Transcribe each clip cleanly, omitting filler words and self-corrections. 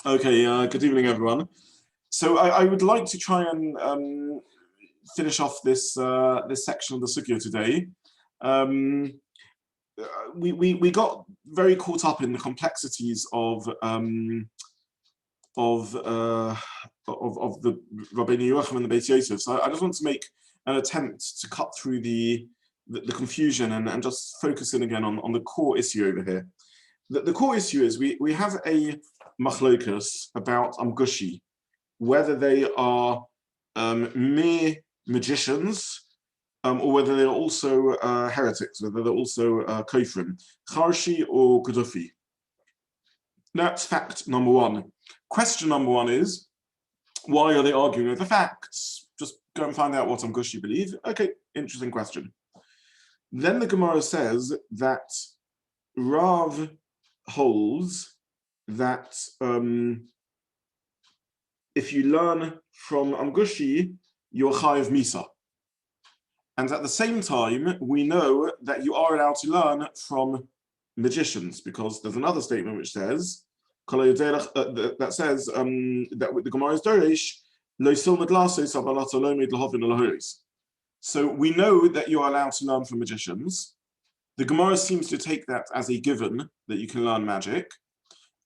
Okay, good evening, everyone. So I would like to try and finish off this this section of the sugya today. We got very caught up in the complexities of the Rabbeinu Yochanan and the Beit Yosef. So I just want to make an attempt to cut through the confusion and just focus in again on the core issue over here. The core issue is we have a machlokas about Amgushi, whether they are mere magicians or whether they're also heretics, whether they're also kofrim, charshi or kudufi. That's fact number one. Question number one is, why are they arguing over facts? Just go and find out what Amgushi believe. Okay, interesting question. Then the Gemara says that Rav holds that if you learn from Amgushi, you're chayav misa. And at the same time, we know that you are allowed to learn from magicians, because there's another statement which says, that says that with the Gemara is Doresh, so we know that you are allowed to learn from magicians. The Gemara seems to take that as a given, that you can learn magic.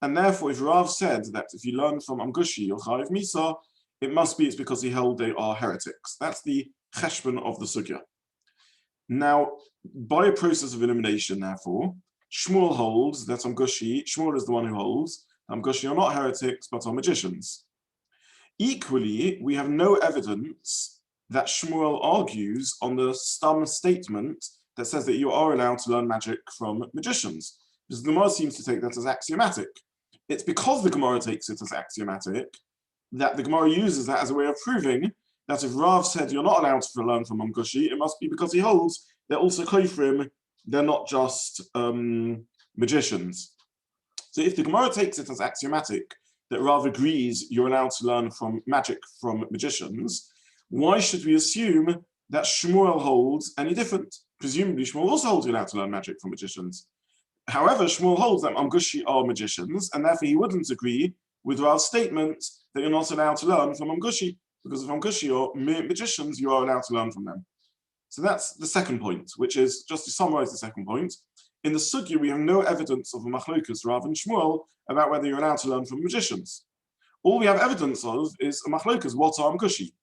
And therefore, if Rav said that if you learn from Amgushi or Chayiv Misa, it must be it's because he held they are heretics. That's the cheshbon of the sugya. Now, by a process of elimination, therefore, Shmuel holds that Shmuel is the one who holds, Amgushi are not heretics, but are magicians. Equally, we have no evidence that Shmuel argues on the stum statement that says that you are allowed to learn magic from magicians, because the Gemara seems to take that as axiomatic. It's because the Gemara takes it as axiomatic that the Gemara uses that as a way of proving that if Rav said you're not allowed to learn from Amgushi, it must be because he holds they're also kofrim, they're not just magicians. So if the Gemara takes it as axiomatic that Rav agrees you're allowed to learn from magic from magicians, why should we assume that Shmuel holds any different? Presumably Shmuel also holds you're allowed to learn magic from magicians. However, Shmuel holds that Amgushi are magicians, and therefore he wouldn't agree with Rav's statement that you're not allowed to learn from Amgushi, because if Amgushi are magicians, you are allowed to learn from them. So that's the second point, which is, just to summarize the second point, in the sugya we have no evidence of a machlokas, Rav and Shmuel, about whether you're allowed to learn from magicians. All we have evidence of is a machlokas, what are Amgushi?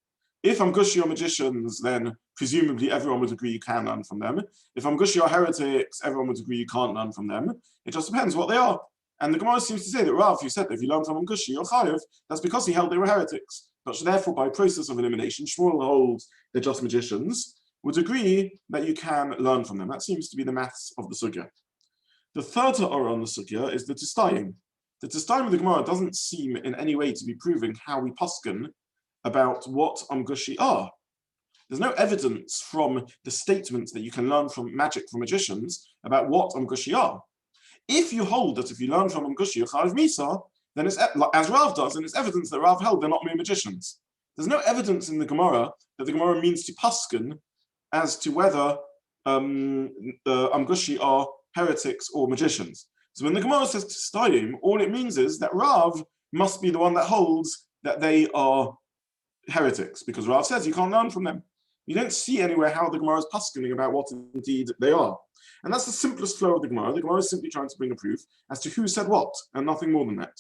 If Amgushi are magicians, then presumably everyone would agree you can learn from them. If Amgushi are heretics, everyone would agree you can't learn from them. It just depends what they are. And the Gemara seems to say that Rav, you said that if you learn from Amgushi, you're chayav, that's because he held they were heretics. But therefore, by process of elimination, Shmuel holds they're just magicians, would agree that you can learn from them. That seems to be the maths of the sugya. The third ta'ara on the sugya is the testayim. The testayim of the Gemara doesn't seem in any way to be proving how we paskin about what Amgushi are. There's no evidence from the statements that you can learn from magic from magicians about what Amgushi are. If you hold that if you learn from Amgushi or Chayiv Misa, then it's, as Rav does, and it's evidence that Rav held they're not mere magicians. There's no evidence in the Gemara that the Gemara means to paskin as to whether Amgushi are heretics or magicians. So when the Gemara says testayim, all it means is that Rav must be the one that holds that they are heretics, because Rav says you can't learn from them. You don't see anywhere how the Gemara is paskening about what indeed they are. And that's the simplest flow of the Gemara. The Gemara is simply trying to bring a proof as to who said what, and nothing more than that.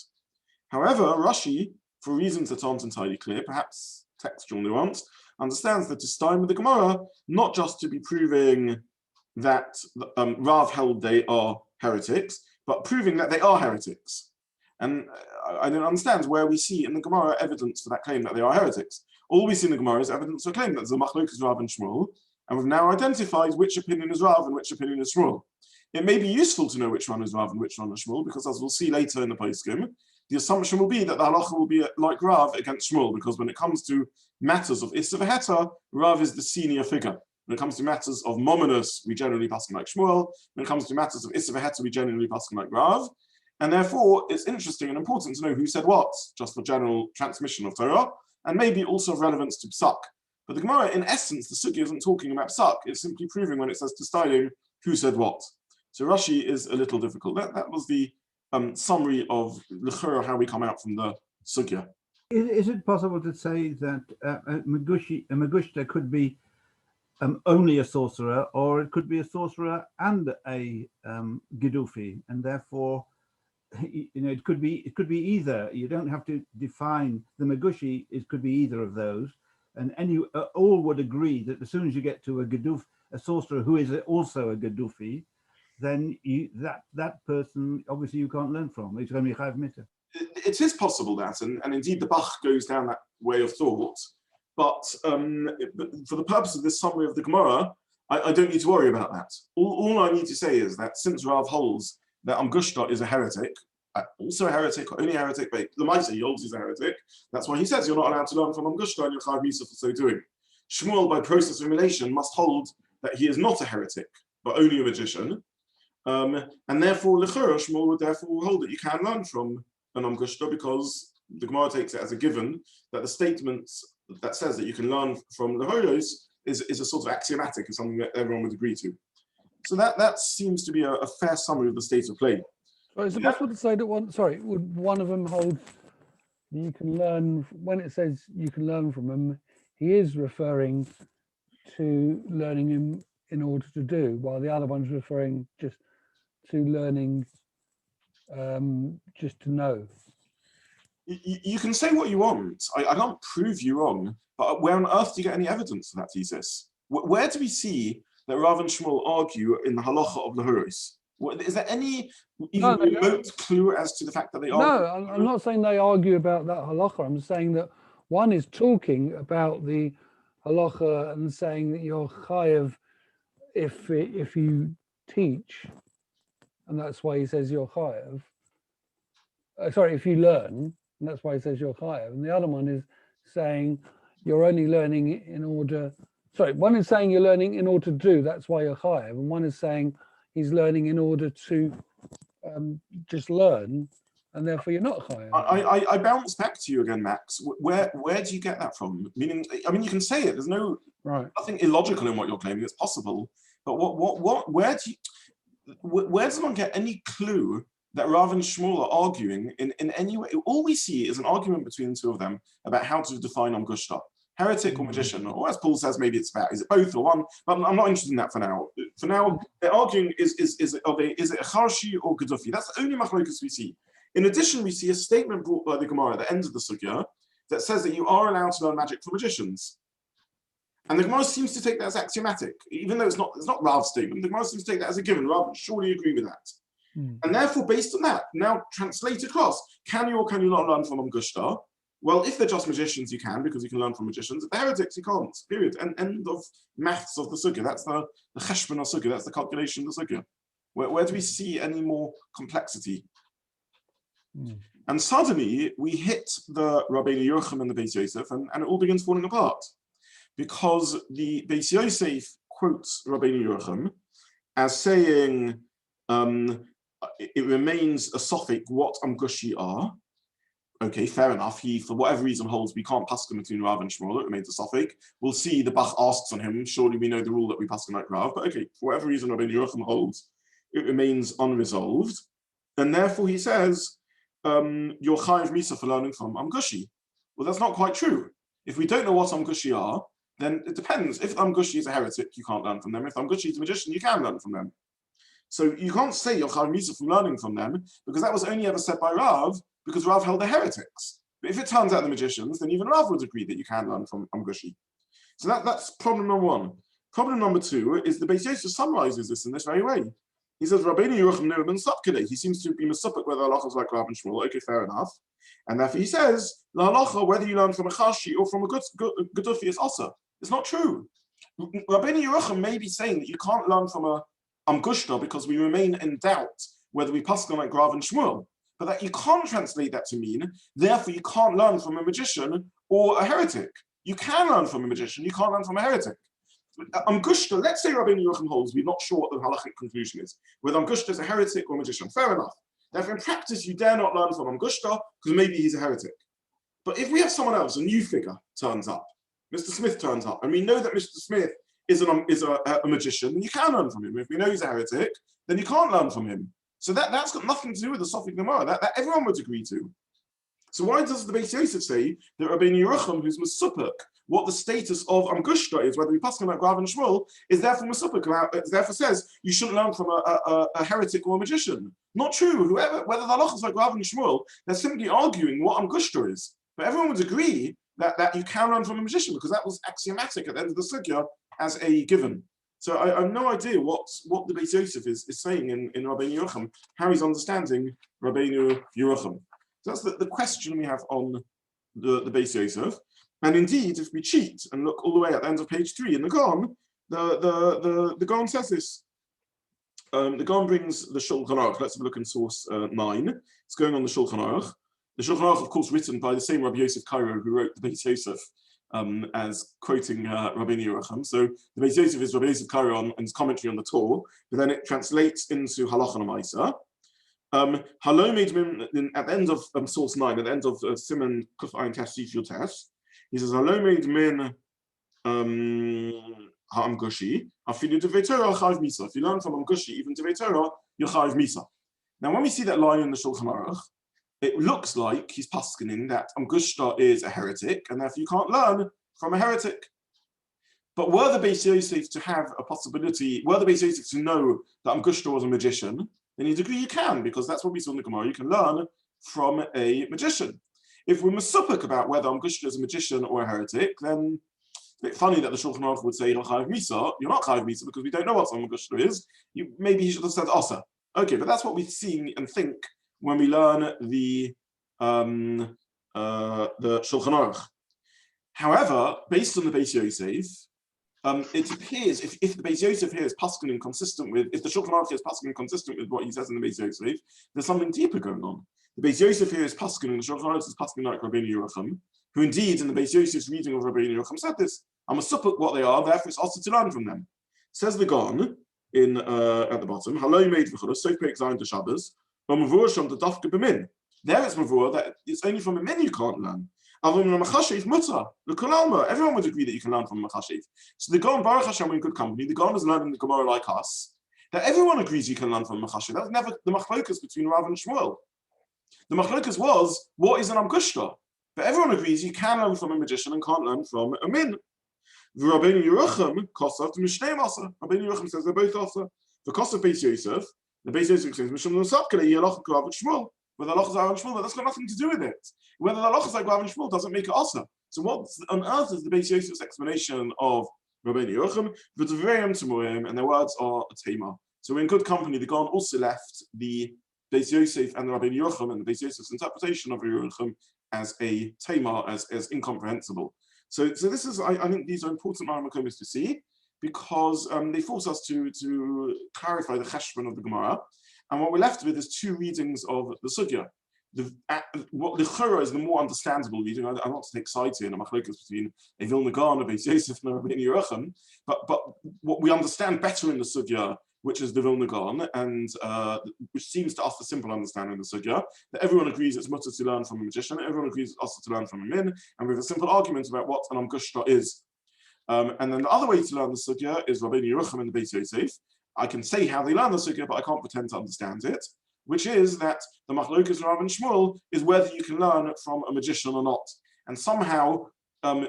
However, Rashi, for reasons that aren't entirely clear, perhaps textual nuance, understands that it's time with the Gemara not just to be proving that Rav held they are heretics, but proving that they are heretics. And I don't understand where we see in the Gemara evidence for that claim that they are heretics. All we see in the Gemara is evidence for a claim that there's a machlokas Rav and Shmuel, and we've now identified which opinion is Rav and which opinion is Shmuel. It may be useful to know which one is Rav and which one is Shmuel, because as we'll see later in the poskim, the assumption will be that the halacha will be like Rav against Shmuel, because when it comes to matters of Issa v'Heta, Rav is the senior figure. When it comes to matters of Mominus, we generally paskin like Shmuel. When it comes to matters of Issa v'Heta, we generally paskin like Rav. And therefore, it's interesting and important to know who said what, just for general transmission of Torah, and maybe also of relevance to Psak. But the Gemara, in essence, the sugya isn't talking about Psak. It's simply proving when it says testayim who said what. So Rashi is a little difficult. That was the summary of how we come out from the sugya. Is it possible to say that a Magushta could be only a sorcerer, or it could be a sorcerer and a Gidufi, and therefore, it could be either. You don't have to define the Magushi. It could be either of those, and all would agree that as soon as you get to a sorcerer who is also a Gidufi, then that person obviously you can't learn from. It's only Chayav Mitzvah. It is possible that, and indeed the Bach goes down that way of thought. But for the purpose of this summary of the Gemara, I don't need to worry about that. All I need to say is that since Rav holds that Amgushta is a heretic, also a heretic, or only a heretic, but the Maisa he holds he's a heretic, that's why he says you're not allowed to learn from Amgushta and you're Chayav Mitzvah for so doing. Shmuel, by process of emulation, must hold that he is not a heretic, but only a magician. And therefore, L'chura, Shmuel would therefore hold that you can learn from an Amgushta, because the Gemara takes it as a given that the statement that says that you can learn from the Holos is a sort of axiomatic, is something that everyone would agree to. So that seems to be a fair summary of the state of play. So is it possible to say that would one of them hold you can learn, when it says you can learn from him, he is referring to learning him in order to do, while the other one's referring just to learning just to know. You can say what you want. I can't prove you wrong, but where on earth do you get any evidence for that thesis? Where do we see that Rav and Shmuel argue in the halacha of the Huros? Is there any remote clue as to the fact that they argue? No, I'm not saying they argue about that halacha. I'm saying that one is talking about the halacha and saying that you're chayav if you teach, and that's why he says you're chayav. If you learn, and that's why he says you're chayav. And the other one is saying you're only learning in order. One is saying you're learning in order to do. That's why you're chayav, and one is saying he's learning in order to just learn, and therefore you're not chayav. I bounce back to you again, Max. Where do you get that from? Meaning, you can say it. There's nothing illogical in what you're claiming. It's possible, but where does one get any clue that Rav and Shmuel are arguing in any way? All we see is an argument between the two of them about how to define Amgushta, heretic or magician, or as Paul says, maybe it's about, is it both or one? But I'm not interested in that for now. For now, they're arguing, is it a Charshi or Gedufi? That's the only machlokas we see. In addition, we see a statement brought by the Gemara at the end of the Sugya that says that you are allowed to learn magic from magicians. And the Gemara seems to take that as axiomatic, even though it's not Rav's statement. The Gemara seems to take that as a given. Rav would surely agree with that. And therefore, based on that, now translate across, can you or can you not learn from Amgushta? Well, if they're just magicians, you can, because you can learn from magicians. If they're heretics, you can't, period. And end of maths of the Sugya. That's the cheshbon of Sugya. That's the calculation of the Sugya. Where do we see any more complexity? And suddenly, we hit the Rabbeinu Yochum and the Beis Yosef, and it all begins falling apart. Because the Beis Yosef quotes Rabbeinu Yochum as saying, it remains a suffix what Amgushi are. Okay, fair enough. He, for whatever reason, holds we can't paskin between Rav and Shmuel. It remains a suffix. We'll see. The Bach asks on him. Surely we know the rule that we paskin like Rav. But okay, for whatever reason, Rabbeinu Yochum holds it remains unresolved, and therefore he says you're chayav misa for learning from Amgushi. Well, that's not quite true. If we don't know what Amgushi are, then it depends. If Amgushi is a heretic, you can't learn from them. If Amgushi is a magician, you can learn from them. So you can't say you're chayav misa from learning from them, because that was only ever said by Rav, because Rav held the heretics. But if it turns out the magicians, then even Rav would agree that you can learn from Amgushi. So that's problem number one. Problem number two is the Beis Yosef summarizes this in this very way. He says, Rabbeinu Yochum never been Sapkele. He seems to be Mesupik whether halacha is like Rav and Shmuel. Okay, fair enough. And therefore he says, La halacha, whether you learn from a Chashi or from a Gedufi is also. It's not true. Rabbeinu Yochum may be saying that you can't learn from a Amgushta because we remain in doubt whether we paskin like Rav and Shmuel. But that you can't translate that to mean, therefore you can't learn from a magician or a heretic. You can learn from a magician, you can't learn from a heretic. Amgushta, let's say Rabbeinu Yochum holds, we're not sure what the halachic conclusion is, whether Amgushta is a heretic or a magician. Fair enough. Therefore, in practice, you dare not learn from Amgushta because maybe he's a heretic. But if we have someone else, a new figure turns up, Mr. Smith turns up, and we know that Mr. Smith is a magician, then you can learn from him. If we know he's a heretic, then you can't learn from him. So that's got nothing to do with the Sophic Gemara. That everyone would agree to. So why does the Beis Yosef say that Rabbi Yerucham, who's Mesupik, what the status of Amgushta is, whether we pass on like Rav and Shmuel, is therefore Mesupik, therefore says you shouldn't learn from a heretic or a magician? Not true. Whether the Halacha is like Rav and Shmuel, they're simply arguing what Amgushta is. But everyone would agree that you can learn from a magician because that was axiomatic at the end of the sugya as a given. So I have no idea what the Beis Yosef is saying in Rabbi Yerucham, how he's understanding Rabbi Yerucham. So that's the question we have on the Beis Yosef. And indeed, if we cheat and look all the way at the end of page 3 in the Gaon, the Gaon says this. The Gaon brings the Shulchan Aruch. Let's have a look in source 9. It's going on the Shulchan Aruch. The Shulchan Aruch, of course, written by the same Rabbi Yosef Cairo who wrote the Beis Yosef, as quoting Rabbi Yerucham. So the Beis Yosef is Rabbi Yosef Cairo on his commentary on the Torah, but then it translates into Halacha and Maisa. At the end of source 9, at the end of Simon Kuf Ayin Test Yud Test, he says, Halomed min ha'amgushi, afilu devei Torah chayiv misa. If you learn from Amgushi, even devei Torah, you're chayiv misa. Now, when we see that line in the Shulchan Aruch, it looks like he's paskening that Amgushta is a heretic, and therefore you can't learn from a heretic. But were the Beis Yosef to have a possibility, were the Beis Yosef to know that Amgushta was a magician, then you'd agree you can, because that's what we saw in the Gemara. You can learn from a magician. If we're mesupik about whether Amgushta is a magician or a heretic, then it's a bit funny that the Shulchan Aruch would say you're chayiv misa. You're not chayiv misa because we don't know what Amgushta is. Maybe he should have said asa. Okay, but that's what we see and think when we learn the Shulchan Aruch. However, based on the Beis Yosef, it appears if the Beis Yosef here is paskening consistent with, if the Shulchan Aruch is paskening consistent with what he says in the Beis Yosef, there's something deeper going on. The Beis Yosef here is paskening, the Shulchan Aruch is paskening like Rabbi Yerucham, who indeed in the Beis Yosef's reading of Rabbi Yerucham said this. I'm a support what they are, therefore it's also to learn from them. Says the Gon in at the bottom, Hallo made v'chulos, so pek zayin to Shabbos, but mavur sham the dafke b'min. There it's mavur that it's only from a min you can't learn. Everyone would agree that you can learn from Machashiv. So the Gon Baruch Hashem in good company, the Gon is learning the Gemara like us, that everyone agrees you can learn from Machashiv. That was never the machlokas between Rav and Shmuel. The machlokas was, what is an Amgushta? But everyone agrees you can learn from a magician and can't learn from a min. Rabbi Yerucham, Kosav to Mishnei Masa. Rabbi Yerucham says they're both also. The Kosav Beis Yosef, the Beis Yosef says, Mishum Nusapkele Yelach Rav and Shmuel. Whether the Halacha is Rav and Shmuel, but that's got nothing to do with it. Whether the Halacha is like Rav and Shmuel doesn't make it also. So what on earth is the Beis Yosef's explanation of Rabbi Yerucham? And their words are a tema. So we're in good company. The Gon also left the Beis Yosef and the Rabbi Yerucham and the Beis Yosef's interpretation of Yerucham as a tema, as incomprehensible. So this is, I think these are important Maramakomis to see, because they force us to clarify the cheshbon of the Gemara. And what we're left with is two readings of the sugya. What the chora is the more understandable reading. I want to take sides here in a machlokas between a Vilna Gaon, a Beis Yosef, and a Rabbi Yerucham. But what we understand better in the sugya, which is the Vilna Gaon, and which seems to us the simple understanding of the sugya, that everyone agrees it's mutter to learn from a magician, everyone agrees it's also to learn from a min, and we have a simple argument about what an Amgushta is. And then the other way to learn the sugya is Rabbi Yerucham and the Beis Yosef. I can say how they learn the sugya, but I can't pretend to understand it, which is that the machlokas Rav and Shmuel is whether you can learn from a magician or not. And somehow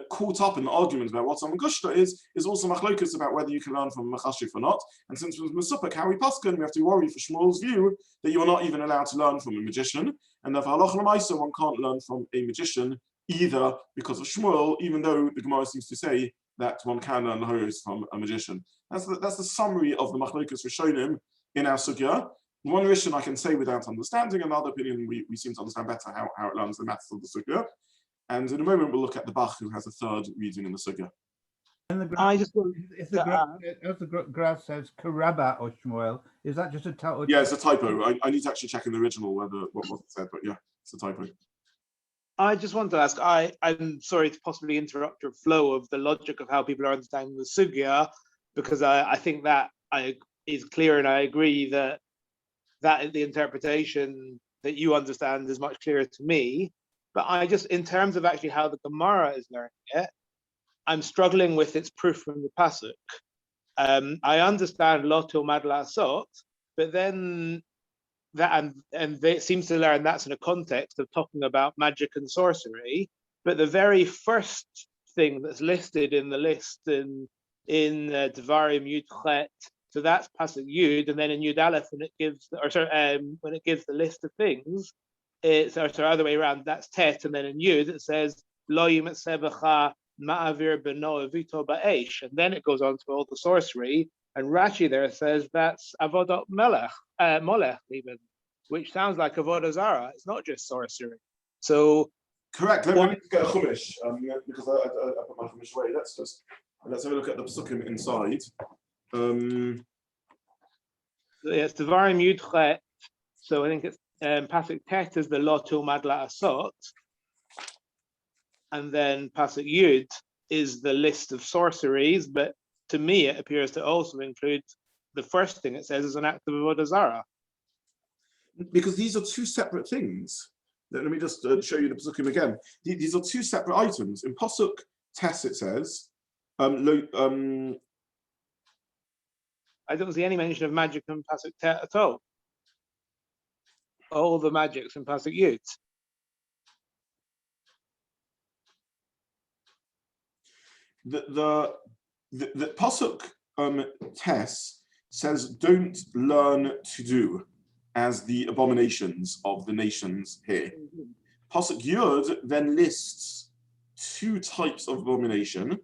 caught up in the argument about what Amgushta is also machlokas about whether you can learn from a machashif or not. And since with Mesupik, how we paskin, we have to worry for Shmuel's view that you are not even allowed to learn from a magician. And therefore, Halacha L'maisa, one can't learn from a magician either because of Shmuel, even though the Gemara seems to say that one can learn the horos from a magician. That's the summary of the machlokas Rishonim in our sugya. One Rishon I can say without understanding, another opinion we seem to understand better how it learns the maths of the sugya. And in a moment we'll look at the Bach who has a third reading in the sugya. And the graph, if the graph says Karaba or Shmuel, is that just a typo? Yeah, it's a typo. I need to actually check in the original what was said, but yeah, it's a typo. I just want to ask, I'm sorry to possibly interrupt your flow of the logic of how people are understanding the sugya, because I think that is clear, and I agree that the interpretation that you understand is much clearer to me. But I just, in terms of actually how the Gemara is learning it, I'm struggling with its proof from the pasuk. I understand lo tilmad la'asot, but then it seems to learn that's in a context of talking about magic and sorcery. But the very first thing that's listed in the list in Devarim Yud Chet, so that's pasuk Yud, and then in Yud Aleph when it gives the list of things, it's other way around. That's Tet, and then in Yud it says Lo yimetzebecha ma'avir beno avito ba'esh, and then it goes on to all the sorcery. And Rashi there says that's avodat molech even, which sounds like avodah zara. It's not just sorcery. So correct. Let me get a chumash because I put my chumash away. Let's have a look at the psukim inside. It's Devarim Yud Chet. So I think it's pasuk Tet is the lo tumad la'asot, and then pasuk Yud is the list of sorceries. But to me, it appears to also include the first thing it says is an act of avodah zara. Because these are two separate things. Let me just show you the psukim again. These are two separate items. In pasuk Tes it says, I don't see any mention of magic in pasuk Tet at all. All the magics in pasuk Yud. The pasuk Tes says, "Don't learn to do as the abominations of the nations here." Pasuk Yud then lists two types of abomination: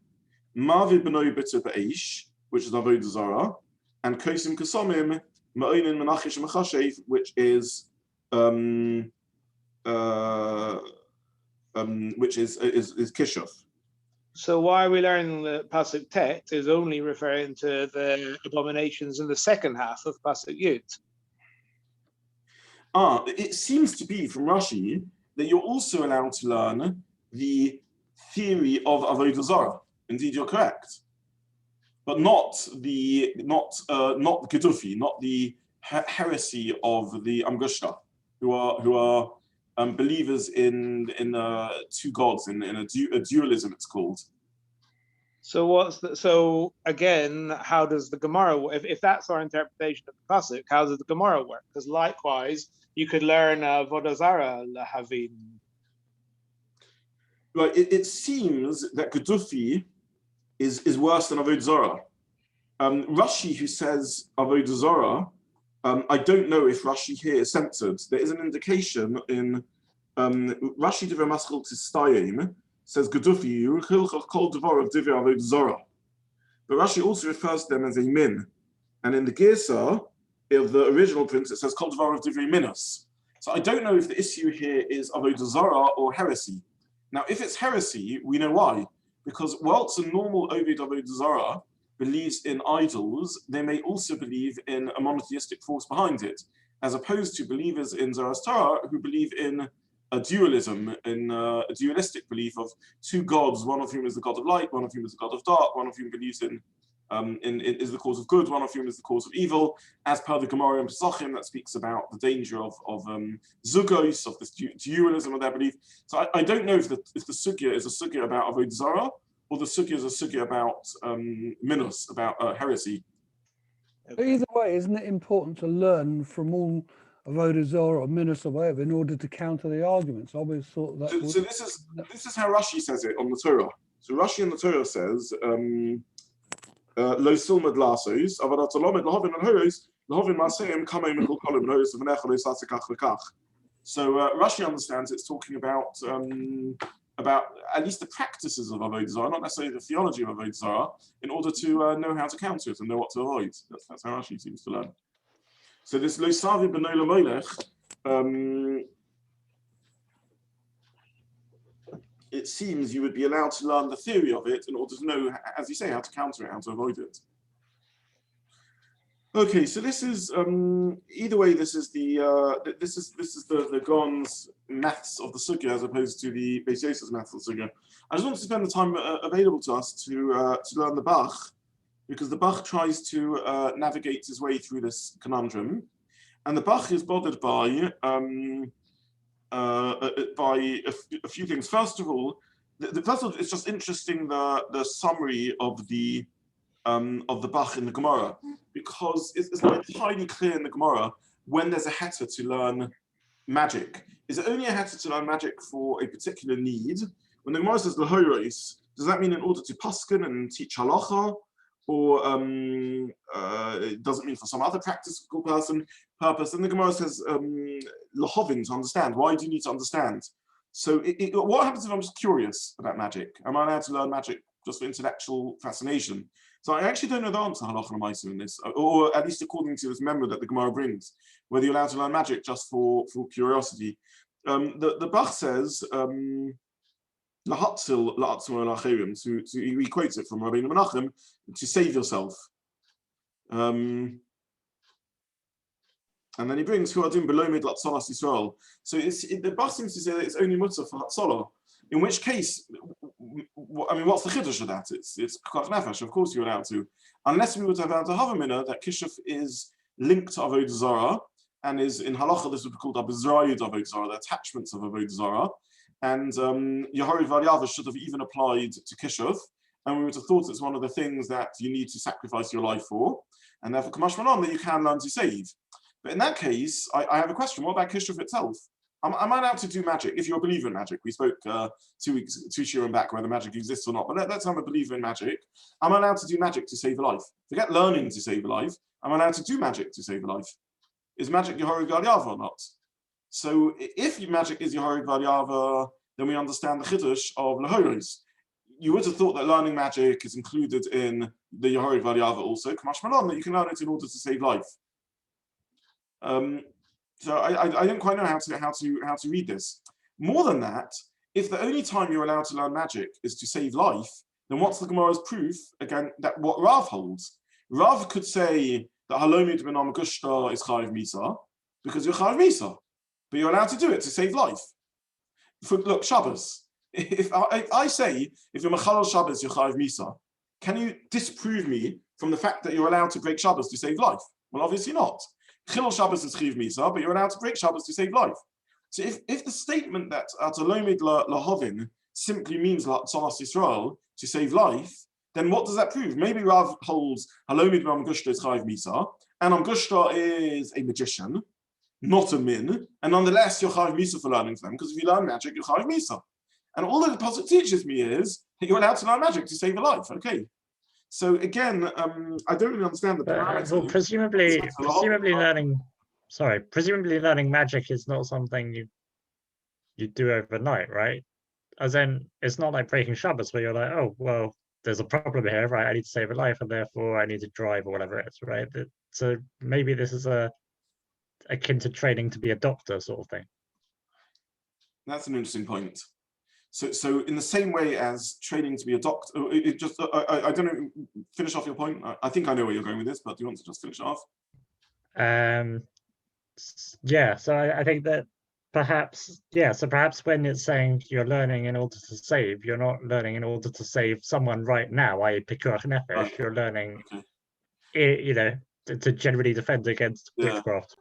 Mavi b'noi b'ter b'eish, which is avodah zara, and kosim kasomim ma'onin menachish mechashev, which is kishuf. So why are we learning that pasuk Tet is only referring to the abominations in the second half of pasuk Yud? It seems to be from Rashi that you're also allowed to learn the theory of avodah zara. Indeed, you're correct, but not the Gedufi, not the heresy of the Amgushi, who are believers in two gods, in a dualism. It's called. So again, how does the Gemara work? If that's our interpretation of the pasuk, how does the Gemara work? Because likewise, you could learn avodah zara lahavin. Right. It seems that Gedufi is worse than avodah zara. Rashi, who says avodah zara, I don't know if Rashi here is censored. There is an indication in Rashi Divrei Masechet Shabbat says Gedufi kol devar of Divrei avodah zara, but Rashi also refers to them as a min, and in the Girsa of the original print it says kol devar of Divrei minus. So I don't know if the issue here is avodah zara or heresy. Now, if it's heresy, we know why. Because whilst a normal Ovid avodah zara believes in idols, they may also believe in a monotheistic force behind it, as opposed to believers in Zoroaster who believe in a dualism, in a dualistic belief of two gods, one of whom is the god of light, one of whom is the god of dark, one of whom believes in is the cause of good, one of whom is the cause of evil, as per the Gemara and Pesachim that speaks about the danger of zugos, of this dualism of their belief. So I don't know if the sugya is a sugya about avodah zara, or the sugya is a sugya about minus, about heresy. But either way, isn't it important to learn from all avodah zara or minus or whatever in order to counter the arguments? I always thought that. So this is how Rashi says it on the Torah. So Rashi in the Torah says, "Lo silmad lasos, avodat zolomed lahovin alhoros lahovin maseim kamei mikol kolim alhoros v'nechol esatikach v'kach." So Rashi understands it's talking about at least the practices of avodah zara, not necessarily the theology of avodah zara, in order to know how to counter it and know what to avoid. That's how Rashi seems to learn. So this lo savi b'nei l'molech, it seems you would be allowed to learn the theory of it in order to know, as you say, how to counter it, how to avoid it. Okay, so this is either way. This is the Gon's maths of the sugya as opposed to the Beis Yosef's maths of the sugya. I just want to spend the time available to us to learn the Bach, because the Bach tries to navigate his way through this conundrum, and the Bach is bothered by a few things. First of all, it's just interesting the summary of the Bach in the Gemara, because it's not entirely clear in the Gemara when there's a heter to learn magic? Is it only a heter to learn magic for a particular need? When the Gemara says l'horos, does that mean in order to paskin and teach halacha, or does it mean for some other practical purpose? And the Gemara says lahovin, to understand. Why do you need to understand? So what happens if I'm just curious about magic? Am I allowed to learn magic just for intellectual fascination? So I actually don't know the answer halacha l'maisa in this, or at least according to this member that the Gemara brings, whether you're allowed to learn magic just for curiosity. The Bach says lahatzil la'atzmo l'achayim. So he quotes it from Rabbi Menachem, to save yourself. And then he brings huadim below mid latzolas Yisrael. So the Bach seems to say that it's only mutzah for hatzolah. In which case, I mean, what's the chiddush of that? It's pekuach nefesh. Of course, you're allowed to, unless we were to have a havamina that kishuf is linked to avodah zarah, and is in halacha this would be called abizrayid avodah zarah, the attachments of avodah zarah, and Yehorid Valyava should have even applied to kishuf, and we would have thought it's one of the things that you need to sacrifice your life for, and therefore kamash malan that you can learn to save. But in that case, I have a question. What about kishuf itself? Am I allowed to do magic if you're a believer in magic? We spoke 2 shiurim back whether magic exists or not, but let's have a believer in magic. Am I allowed to do magic to save a life? Forget learning to save a life. Am I allowed to do magic to save a life? Is magic Yehorid Valyava or not? So if magic is Yehorid Valyava, then we understand the chiddush of lahoros. You would have thought that learning magic is included in the Yehorid Valyava also, kamash malan, that you can learn it in order to save life. So I don't quite know how to read this. More than that, if the only time you're allowed to learn magic is to save life, then what's the Gemara's proof again that what Rav holds? Rav could say that halomid ben Amgushi is chayiv misa because you're chayiv misa, but you're allowed to do it to save life. Look, Shabbos. If I say if you're mechalal Shabbos, you're chayiv misa, can you disprove me from the fact that you're allowed to break Shabbos to save life? Well, obviously not. Chilul Shabbos is chiv misa, but you're allowed to break Shabbos to save life. So if the statement that atalomid lahovin simply means latzolas Yisrael to save life, then what does that prove? Maybe Rav holds halomid Amgushi is chayiv misa, and Amgushi is a magician, not a min, and nonetheless you're chayiv misa for learning them, because if you learn magic, you're chayiv misa. And all that the pasuk teaches me is that you're allowed to learn magic to save a life. Okay. So again, I don't really understand the parameters. Well, presumably learning magic is not something you do overnight, right? As in, it's not like breaking Shabbos where you're like, oh, well, there's a problem here, right? I need to save a life, and therefore I need to drive or whatever it is, right? So maybe this is akin to training to be a doctor sort of thing. That's an interesting point. So in the same way as training to be a doctor, I don't know, finish off your point. I think I know where you're going with this, but do you want to just finish it off? Yeah, so I think that perhaps when it's saying you're learning in order to save, you're not learning in order to save someone right now, i.e. pekuach nefesh, right. You're learning, to generally defend against witchcraft.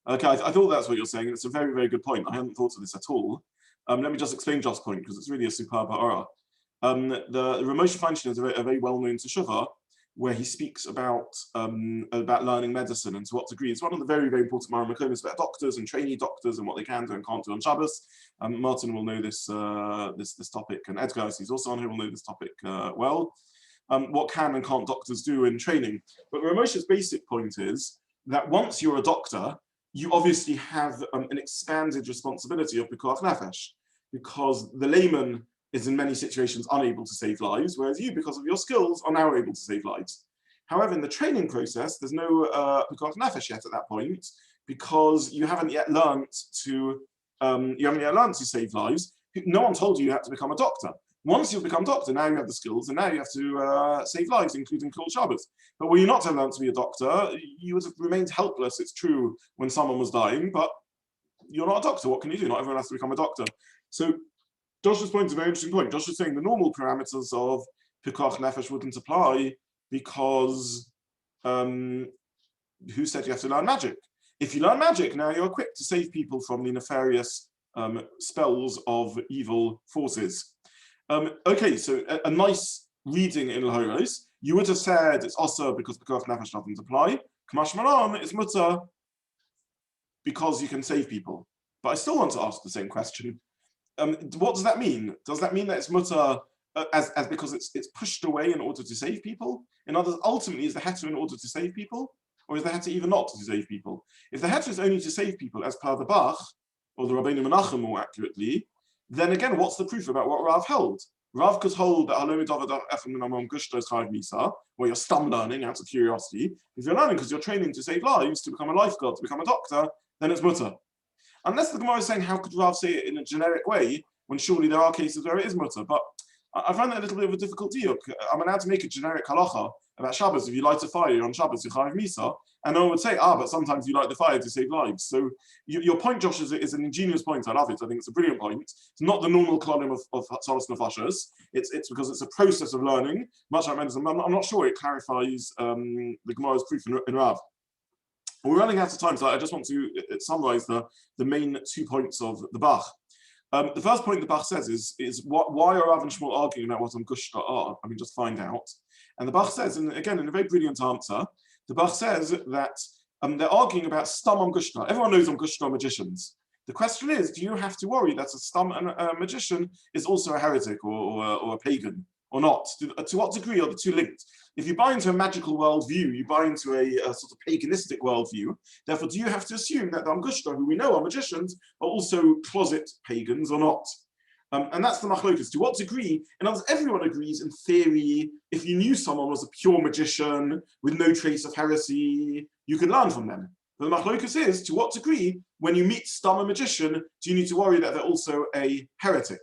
Okay, I thought that's what you're saying. It's a very, very good point. I hadn't thought of this at all. Let me just explain Josh's point, because it's really a superb ha'ara. The Ramosha Feinstein is a very well-known teshuvah, where he speaks about learning medicine and to what degree. It's one of the very, very important Makomis about doctors and trainee doctors and what they can do and can't do on Shabbos. Martin will know this topic, and Edgar, he's also on here, will know this topic well. What can and can't doctors do in training? But Ramosha's basic point is that once you're a doctor, you obviously have an expanded responsibility of pekuach nefesh, because the layman is in many situations unable to save lives, whereas you, because of your skills, are now able to save lives. However, in the training process, there's no pekuach nefesh yet at that point, because you haven't yet learned to save lives. No one told you had to become a doctor. Once you've become a doctor, now you have the skills, and now you have to save lives, including Kol Shabbos. But were you not to have learned to be a doctor, you would have remained helpless. It's true when someone was dying, but you're not a doctor. What can you do? Not everyone has to become a doctor. So Josh's point is a very interesting point. Josh is saying the normal parameters of pekuach nefesh wouldn't apply because who said you have to learn magic? If you learn magic, now you're equipped to save people from the nefarious spells of evil forces. Okay, so a nice reading in Lahoros, you would have said it's also because pekuach nefesh doesn't apply. Kamash malan is mutter because you can save people. But I still want to ask the same question. What does that mean? Does that mean that it's mutter as because it's pushed away in order to save people? In other words, ultimately, is the heter in order to save people? Or is the heter even not to save people? If the heter is only to save people as per the Bach, or the Rabbeinu Menachem more accurately, then again, what's the proof about what Rav held? Rav could hold that where you're stum learning out of curiosity. If you're learning because you're training to save lives, to become a lifeguard, to become a doctor, then it's mutter. Unless the Gemara is saying, how could Rav say it in a generic way, when surely there are cases where it is mutter? But I find that a little bit of a difficult deal. I'm allowed to make a generic halacha about Shabbos. If you light a fire on Shabbos, you chayiv misa. And no one would say, but sometimes you light the fire to save lives. So your point, Josh, is an ingenious point. I love it. I think it's a brilliant point. It's not the normal klonim of Solos Nefashos. It's because it's a process of learning, much like medicine. I'm not sure it clarifies the Gemara's proof in Rav. We're running out of time, so I just want to summarize the main 2 points of the Bach. The first point the Bach says is why are Rav and Shmuel arguing about what Amgushi are? I mean, just find out. And the Bach says, and again, in a very brilliant answer, the Bach says that they're arguing about stam Amgushi. Everyone knows Amgushi are magicians. The question is, do you have to worry that a stam magician is also a heretic or a pagan or not? To what degree are the two linked? If you buy into a magical worldview, you buy into a sort of paganistic worldview. Therefore, do you have to assume that the Amgushi, who we know are magicians, are also closet pagans or not? And that's the machlokas. To what degree? In other words, everyone agrees in theory, if you knew someone was a pure magician with no trace of heresy, you can learn from them. But the machlokas is, to what degree, when you meet a magician, do you need to worry that they're also a heretic?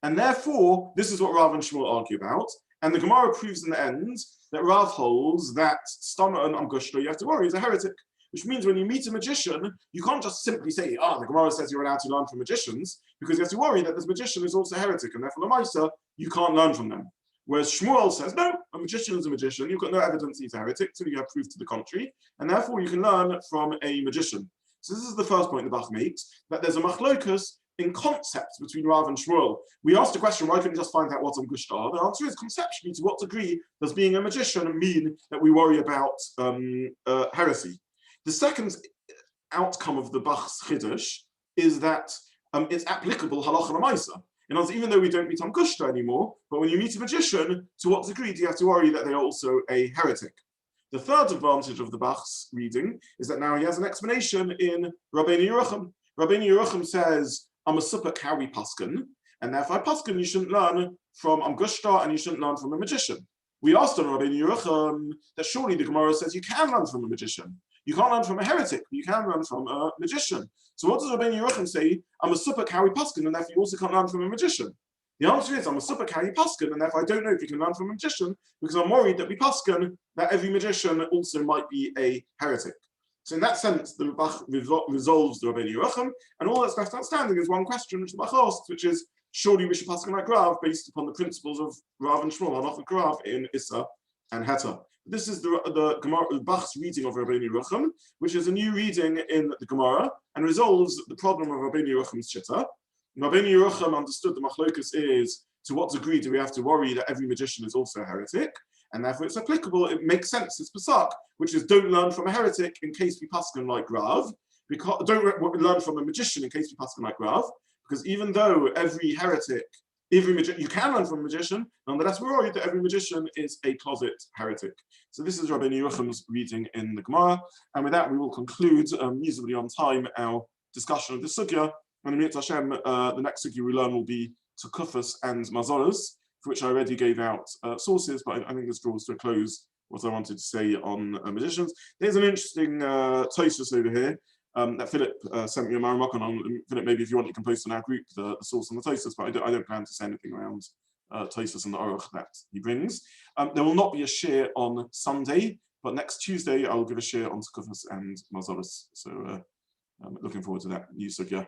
And therefore, this is what Rav and Shmuel argue about. And the Gemara proves in the end that Rav holds that Stama and Amgushi, you have to worry, is a heretic. Which means when you meet a magician, you can't just simply say, the Gemara says you're allowed to learn from magicians, because you have to worry that this magician is also a heretic, and therefore the Maisa, you can't learn from them. Whereas Shmuel says, no, a magician is a magician, you've got no evidence he's a heretic, so you have proof to the contrary, and therefore you can learn from a magician. So this is the first point the Bach makes, that there's a machlokus in concepts between Rav and Shmuel. We asked a question, why couldn't you just find out what Amgushi are? The answer is, conceptually, to what degree does being a magician mean that we worry about heresy? The second outcome of the Bach's Chiddush is that it's applicable halacha l'maisa. In other words, even though we don't meet Amgushi anymore, but when you meet a magician, to what degree do you have to worry that they are also a heretic? The third advantage of the Bach's reading is that now he has an explanation in Rabbeinu Yerucham. Rabbeinu Yerucham says, I'm a suppak how we paskin, and therefore paskin you shouldn't learn from Amgushi and you shouldn't learn from a magician. We asked on Rabbeinu Yerucham that surely the Gemara says you can learn from a magician. You can't learn from a heretic, but you can learn from a magician. So what does Rabbeinu Yerucham say? I'm a suppak how we paskin, and therefore you also can't learn from a magician. The answer is I'm a suppak how you paskin, and therefore I don't know if you can learn from a magician because I'm worried that we paskin that every magician also might be a heretic. So in that sense, the Bach resolves the Rabbeinu Yerucham, and all that's left outstanding is one question which the Bach asks, which is, surely we should paskin like Rav based upon the principles of Rav and Shmuel, Halacha Rav in Issa and Heta. This is the Gemara, the Bach's reading of Rabbeinu Yerucham, which is a new reading in the Gemara and resolves the problem of Rabbeinu Yerucham's shitta. Rabbeinu Yerucham understood the machlokus is, to what degree do we have to worry that every magician is also a heretic? And therefore it's applicable, it makes sense, it's Pesach, which is don't learn from a heretic in case we paskin like Rav, because don't learn from a magician in case we paskin like Rav, because even though every heretic, you can learn from a magician, nonetheless we're worried that every magician is a closet heretic. So this is Rabbeinu Yerucham's reading in the Gemara, and with that we will conclude, reasonably on time, our discussion of the sugya. And in Hashem, the next sugya we learn will be Tekufas and Mazoros, for which I already gave out sources, but I think this draws to a close what I wanted to say on magicians. There's an interesting Tosfos over here that Philip sent me a Maramokon on. Philip, maybe if you want, you can post on our group the source on the Tosfos, but I don't plan to say anything around Tosfos and the Aruch that he brings. There will not be a share on Sunday, but next Tuesday I will give a share on Tekufas and Mazoros. So I'm looking forward to that new sugya.